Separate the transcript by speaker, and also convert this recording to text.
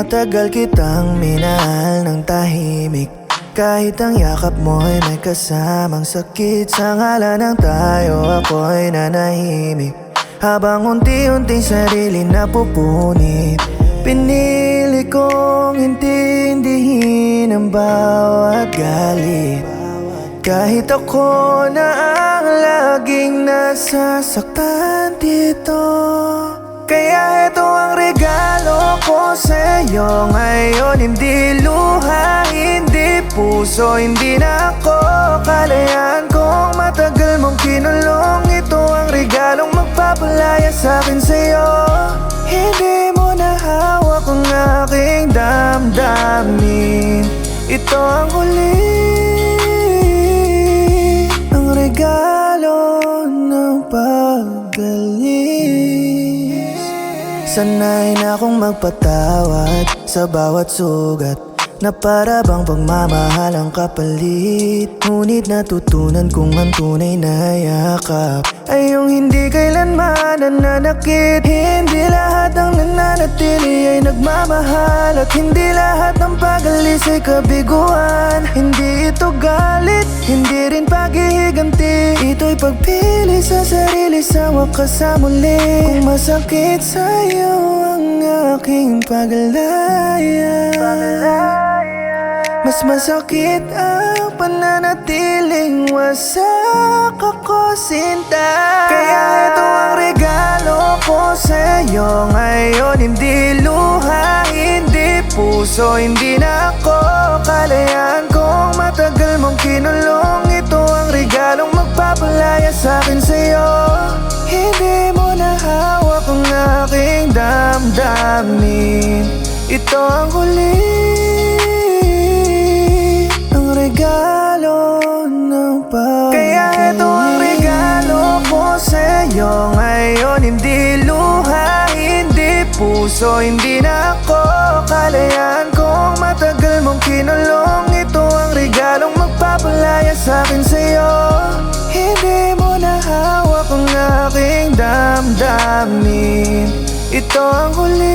Speaker 1: Matagal kitang minahal ng tahimik, kahit ang yakap mo'y may kasamang sakit. Sa ngalan ng tayo ako'y nanahimik, habang unti-unti sarili napupunit. Pinili kong intindihin ang bawat galit, kahit ako na ang laging nasasaktan dito. Kaya ito ang regalo ko sa'yo ngayon. Hindi luha, hindi puso, hindi na ako kalayaan kong matagal mong kinulong. Ito ang regalong magpapalaya sa'kin sa'yo. Hindi mo na hawak ang aking damdamin. Ito ang huli, ang regalo ng paggaling. Sanay na akong magpatawad sa bawat sugat, na para bang pagmamahal ang kapalit. Ngunit natutunan kong ang tunay na yakap ay yung hindi kailanman nananakit. Hindi lahat ng nananatili ay nagmamahal, at hindi lahat ng pag-alis ay kabiguan. Hindi ito galit, hindi rin paghihiganti. Ito'y pagpili sa sarili sa wakas sa muli. Kung masakit sa'yo ang aking pag-alaya, mas masakit ang pananatiling wasak ako, sinta. Kaya ito ang regalo ko sa'yo ngayon. Hindi luha, hindi puso, hindi na ako kalayaan kong matagal mong kinulong. Ito ang regalong magpapalaya sa'kin sa'yo. Hindi mo na hawak ang aking damdamin. Ito ang huli, regalo ng pagkain. Kaya ito ang regalo ko sa'yo ngayon. Hindi luha, hindi puso, hindi na ako kalayaan kong matagal mong kinulong. Ito ang regalong magpapalaya sa'kin sa'yo. Hindi mo na hawak ang aking damdamin. Ito ang huli,